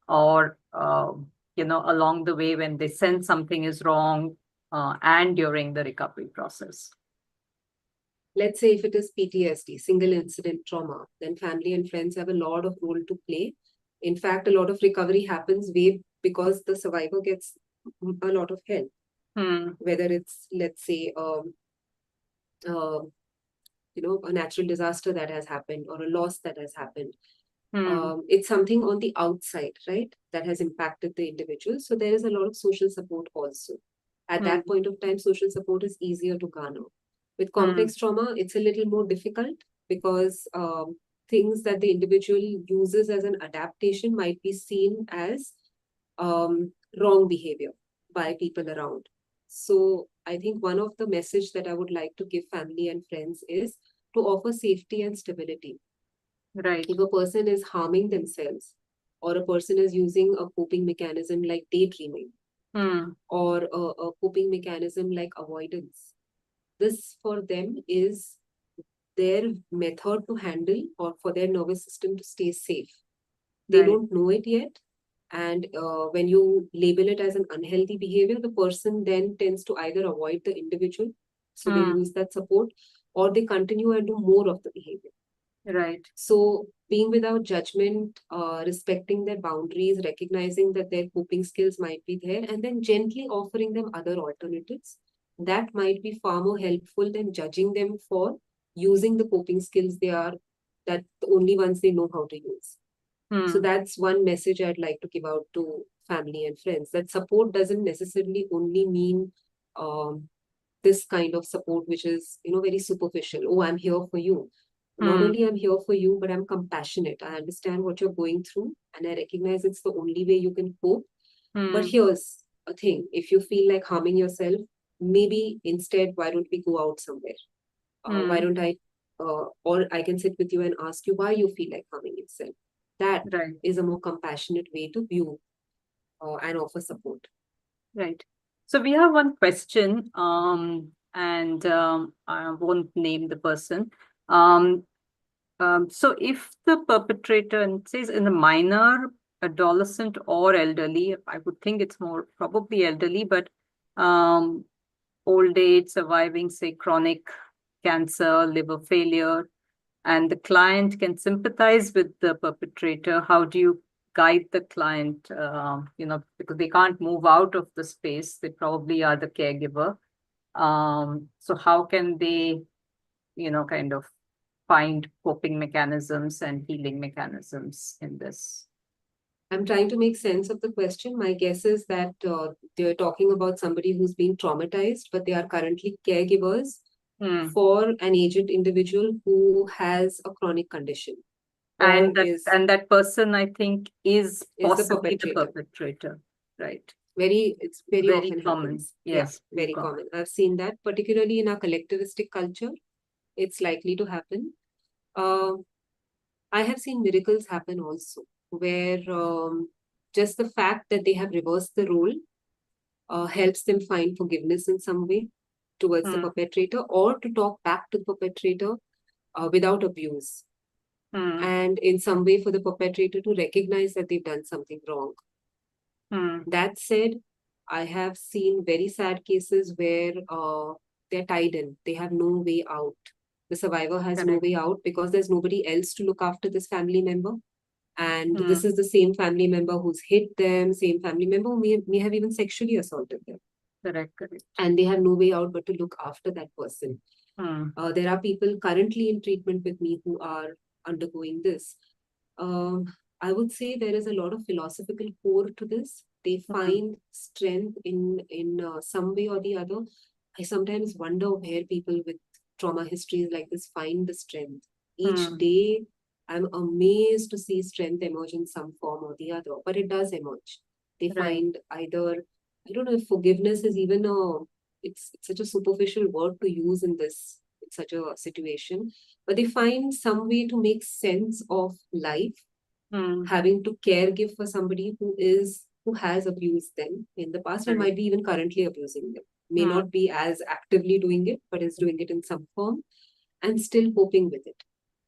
or along the way when they sense something is wrong, and during the recovery process. Let's say if it is PTSD, single incident trauma, then family and friends have a lot of role to play. In fact, a lot of recovery happens way because the survivor gets a lot of help, Hmm. whether it's, let's say, uh, a natural disaster that has happened or a loss that has happened. Hmm. It's something on the outside, right, that has impacted the individual. So there is a lot of social support also. At Hmm. that point of time, social support is easier to garner. With Hmm. complex trauma, it's a little more difficult because things that the individual uses as an adaptation might be seen as wrong behavior by people around. So I think one of the message that I would like to give family and friends is to offer safety and stability. Right. If a person is harming themselves, or a person is using a coping mechanism like daydreaming, Hmm. or a coping mechanism like avoidance, this for them is their method to handle or for their nervous system to stay safe. They Right. don't know it yet. And when you label it as an unhealthy behavior, the person then tends to either avoid the individual, so they Hmm. lose that support, or they continue and do more of the behavior. Right. So, being without judgment, respecting their boundaries, recognizing that their coping skills might be there, and then gently offering them other alternatives, that might be far more helpful than judging them for using the coping skills that the only ones they know how to use. So, Hmm. that's one message I'd like to give out to family and friends, that support doesn't necessarily only mean um, this kind of support, which is, very superficial. Oh, I'm here for you. Not Hmm. only I'm here for you, but I'm compassionate. I understand what you're going through, and I recognize it's the only way you can cope. But Hmm. here's a thing: if you feel like harming yourself, maybe instead, why don't we go out somewhere? Why Hmm. don't I, or I can sit with you and ask you why you feel like harming yourself. That Right. is a more compassionate way to view and offer support. Right. So we have one question, and I won't name the person. Um, so if the perpetrator, and it says in the minor, adolescent, or elderly, I would think it's more probably elderly, but um, old age, surviving, say, chronic cancer, liver failure, and the client can sympathize with the perpetrator, how do you guide the client? Because they can't move out of the space, they probably are the caregiver. So how can they, kind of find coping mechanisms and healing mechanisms in this? I'm trying to make sense of the question. My guess is that they're talking about somebody who's been traumatized, but they are currently caregivers Hmm. for an aged individual who has a chronic condition or And that is and that person, I think, is is the possibly the perpetrator. perpetrator, right? It's very Very often common. happens. Yeah, Yes, very very common. common. I've seen that, particularly in our collectivistic culture, it's likely to happen. Uh, I have seen miracles happen also, where just the fact that they have reversed the role helps them find forgiveness in some way towards the Hmm. perpetrator, or to talk back to the perpetrator without abuse. Hmm. And in some way, for the perpetrator to recognize that they've done something wrong. Hmm. That said, I have seen very sad cases where they're tied in, they have no way out. The survivor has no Correct. way out because there's nobody else to look after this family member. And this Hmm. is the same family member who's hit them, same family member who may have even sexually assaulted them. Correct. Correct. And they have no way out but to look after that person. Hmm. There are people currently in treatment with me who are undergoing this. Um, I would say there is a lot of philosophical core to this. They Hmm. find strength in some way or the other. I sometimes wonder where people with trauma histories like this find the strength. Each Hmm. day, I'm amazed to see strength emerge in some form or the other, but it does emerge. They Right. find either, I don't know if forgiveness is even it's such a superficial word to use in such a situation, but they find some way to make sense of life, Hmm. having to care give for somebody who has abused them in the past and Right. might be even currently abusing them, may Hmm. not be as actively doing it but is doing it in some form and still coping with it.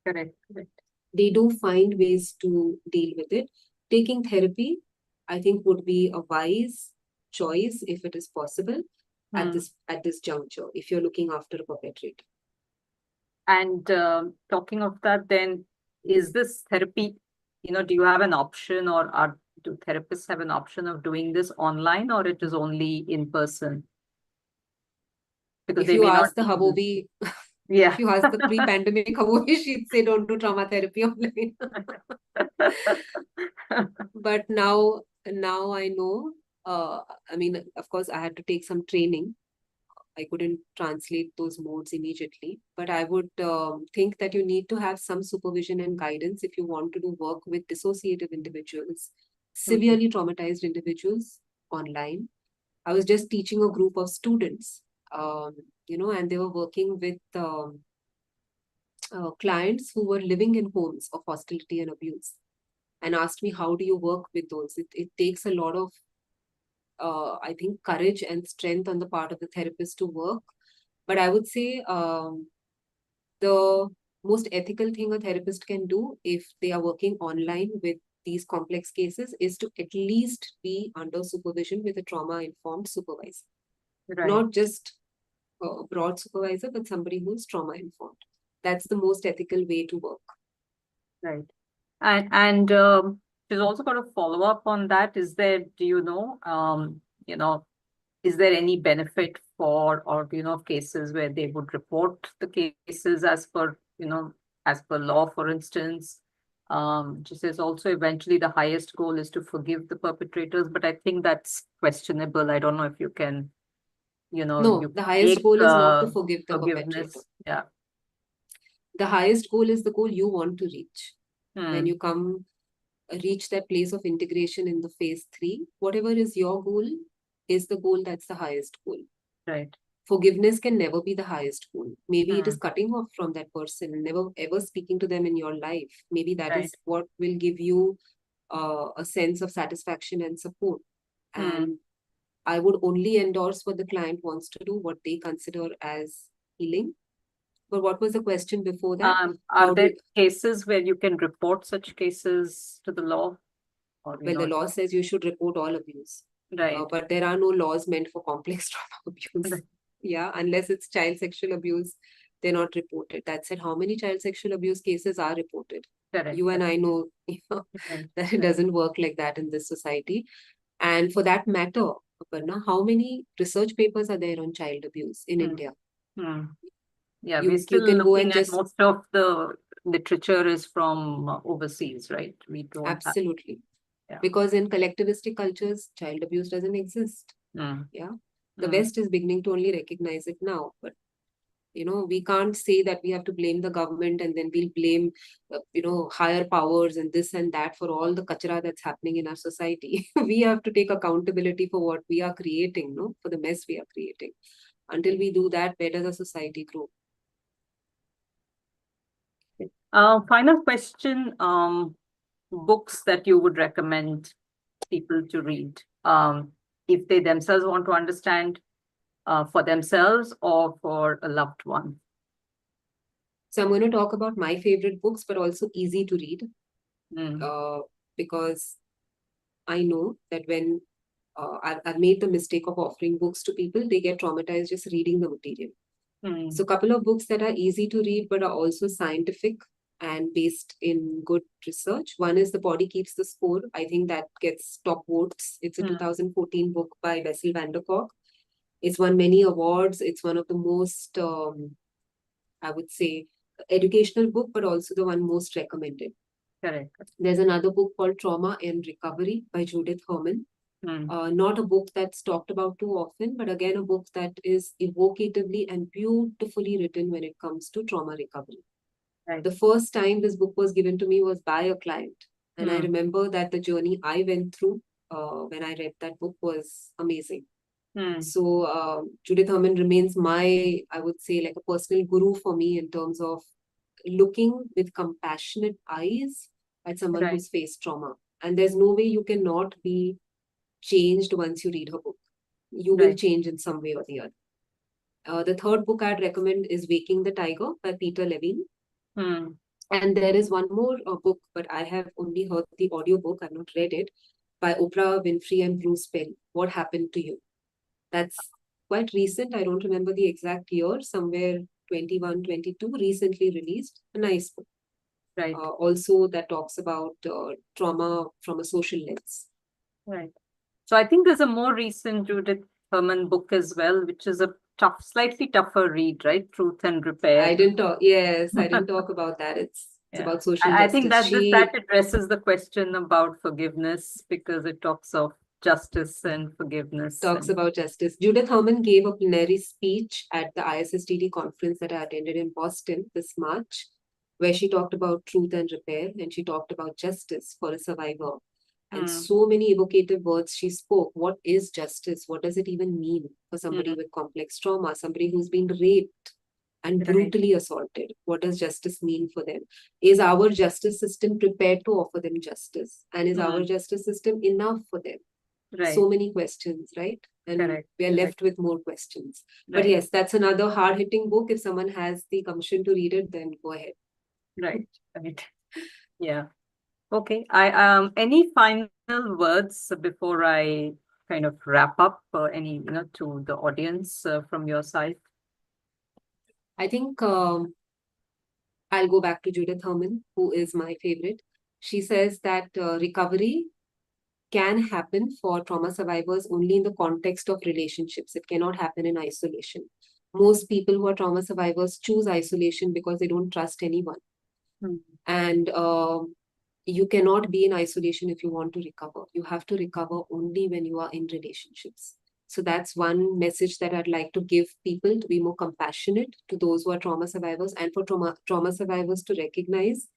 Correct. Correct. They do find ways to deal with it. Taking therapy, I think, would be a wise choice if it is possible Hmm. at this juncture, if you're looking after a perpetrator. And talking of that, then, is this therapy, do you have an option, or do therapists have an option of doing this online, or it is only in person? Because If they you may not ask the be able Hvovi, to. Yeah. If you ask the pre-pandemic Hvovi, she'd say don't do trauma therapy online. But now I know. I mean, of course, I had to take some training. I couldn't translate those modes immediately, but I would think that you need to have some supervision and guidance if you want to do work with dissociative individuals, Mhm. severely traumatized individuals online. I was just teaching a group of students, and they were working with clients who were living in homes of hostility and abuse, and asked me, how do you work with those? It takes a lot of, I think, courage and strength on the part of the therapist to work. But I would say the most ethical thing a therapist can do if they are working online with these complex cases is to at least be under supervision with a trauma informed supervisor, Right, not just a broad supervisor, but somebody who's trauma informed. That's the most ethical way to work. right. And she's also got a follow up on that. Is there, do you know, is there any benefit for, or do you know of cases where they would report the cases as per law, for instance? She says also eventually the highest goal is to forgive the perpetrators, but I think that's questionable. I don't know if you can, No, you the highest take goal is not to forgive the perpetrator. forgiveness. Yeah. The highest goal is the goal you want to reach. When Hmm. you come reach that place of integration in the phase 3, whatever is your goal is the goal that's the highest goal. Right. Forgiveness can never be the highest goal. Maybe it is Hmm. cutting off from that person and never ever speaking to them in your life. Maybe that Right. is what will give you a sense of satisfaction and support. Hmm. And I would only endorse what the client wants to do, what they consider as healing. But what was the question before that? Are How there do cases where you can report such cases to the law, or Well, the law says you should report all abuse, right? but there are no laws meant for complex trauma abuse. Right. Yeah, unless it's child sexual abuse, they're not reported. That said, how many child sexual abuse cases are reported? Correct. You and Correct. I know, Right. that it Right. doesn't work like that in this society. And for that matter, Aparna, how many research papers are there on child abuse in Hmm. India? Hmm. Yeah, we're You still can go looking and at just most of the literature is from overseas, right? We don't have, absolutely, yeah. because in collectivistic cultures, child abuse doesn't exist. Hmm. Yeah, the Hmm. West is beginning to only recognize it now, but we can't say that we have to blame the government and then we'll blame higher powers and this and that for all the kachara that's happening in our society. We have to take accountability for what we are creating, no, for the mess we are creating. Until we do that, where does the society grow? Final question, books that you would recommend people to read, if they themselves want to understand, for themselves or for a loved one. So I'm going to talk about my favorite books, but also easy to read, Mm. uh, because I know that when I've made the mistake of offering books to people, they get traumatized just reading the material. So, Mm. a couple of books that are easy to read but are also scientific and based in good research. One is The Body Keeps the Score. I think that gets top votes. It's a Mm. 2014 book by Bessel van der Kolk. It's won many awards. It's one of the most, I would say, educational book, but also the one most recommended. Correct. There's another book called Trauma and Recovery by Judith Herman. Mm. Not a book that's talked about too often, but again, a book that is evocatively and beautifully written when it comes to trauma recovery. Right. The first time this book was given to me was by a client. And I Mm. remember that the journey I went through when I read that book was amazing. Mm. So, Judith Herman remains my, I would say, like a personal guru for me in terms of looking with compassionate eyes at someone Right. who's faced trauma. And there's no way you cannot be changed once you read her book. You will Right. change in some way or the other. The third book I'd recommend is Waking the Tiger by Peter Levine. Mm. And there is one more book, but I have only heard the audiobook, I've not read it, by Oprah Winfrey and Bruce Penn. What Happened to You? That's quite recent. I don't remember the exact year, somewhere 21, 22, recently released. A nice book. Right. Also, that talks about trauma from a social lens. Right. So I think there's a more recent Judith Herman book as well, which is a slightly tougher read, right? Truth and I Repair. didn't talk. Yes, I didn't talk about that. It's Yeah, about social I think justice. that that addresses the question about forgiveness because it talks of justice and forgiveness. Talks And about justice. Judith Herman gave a plenary speech at the ISSTD conference that I attended in Boston this March, where she talked about truth and repair, and she talked about justice for a survivor. And mm, so many evocative words she spoke. What is justice? What does it even mean for somebody mm, with complex trauma, somebody who's been raped and right, brutally assaulted? What does justice mean for them? Is our justice system prepared to offer them justice? And is our mm, justice system enough for them? right, So many questions, right? And correct, we are correct, left with more questions. But right, yes, that's another hard hitting book. If someone has the gumption to read it, then go ahead. right, right. Yeah. Okay. Any final words before I kind of wrap up? Any, to the audience from your side? I think I'll go back to Judith Herman, who is my favorite. She says that recovery can happen for trauma survivors only in the context of relationships. It cannot happen in isolation. Most people who are trauma survivors choose isolation because they don't trust anyone. Mm, And you cannot be in isolation if you want to recover. You have to recover only when you are in relationships. So that's one message that I'd like to give people, to be more compassionate to those who are trauma survivors, and for trauma survivors to recognize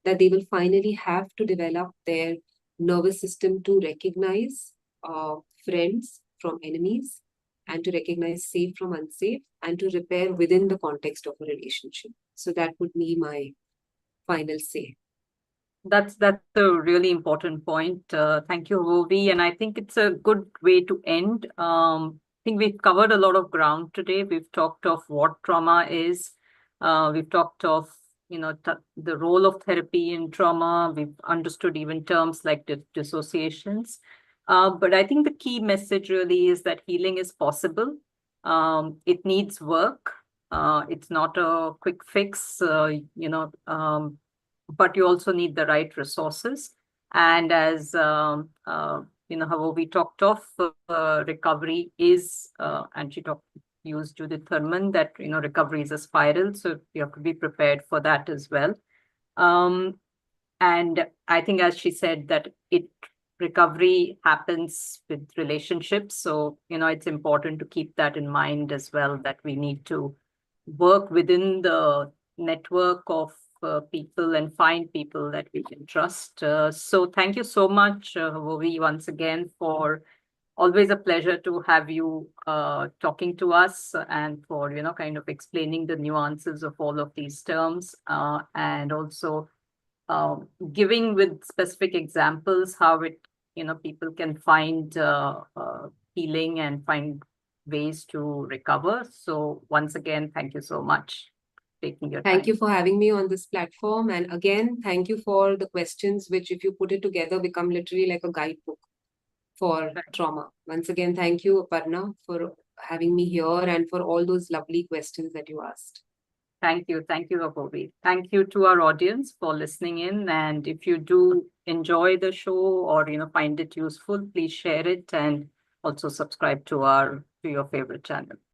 that they will finally have to develop their nervous system to recognize friends from enemies, and to recognize safe from unsafe, and to repair within the context of a relationship. So that would be my final say. That's a really important point. Thank you, Hvovi. And I think it's a good way to end. I think we've covered a lot of ground today. We've talked of what trauma is. We've talked of, the role of therapy in trauma. We've understood even terms like dissociations. But I think the key message really is that healing is possible. It needs work. It's not a quick fix. But you also need the right resources. And as how we talked of, recovery is, and she used Judith Thurman, that recovery is a spiral, so you have to be prepared for that as well. Um, and I think, as she said, that recovery happens with relationships. So it's important to keep that in mind as well, that we need to work within the network of people and find people that we can trust. So thank you so much, Hvovi, once again, for always a pleasure to have you talking to us, and for kind of explaining the nuances of all of these terms, and also giving with specific examples how people can find healing and find ways to recover. So once again, thank you so much for taking your Thank time. you for having me on this platform. And again, thank you for the questions, which, if you put it together, become literally like a guidebook for trauma. Once again, thank you, Aparna, for having me here and for all those lovely questions that you asked. Thank you. Thank you, Hvovi. Thank you to our audience for listening in. And if you do enjoy the show, or find it useful, please share it, and also subscribe to your favorite channel.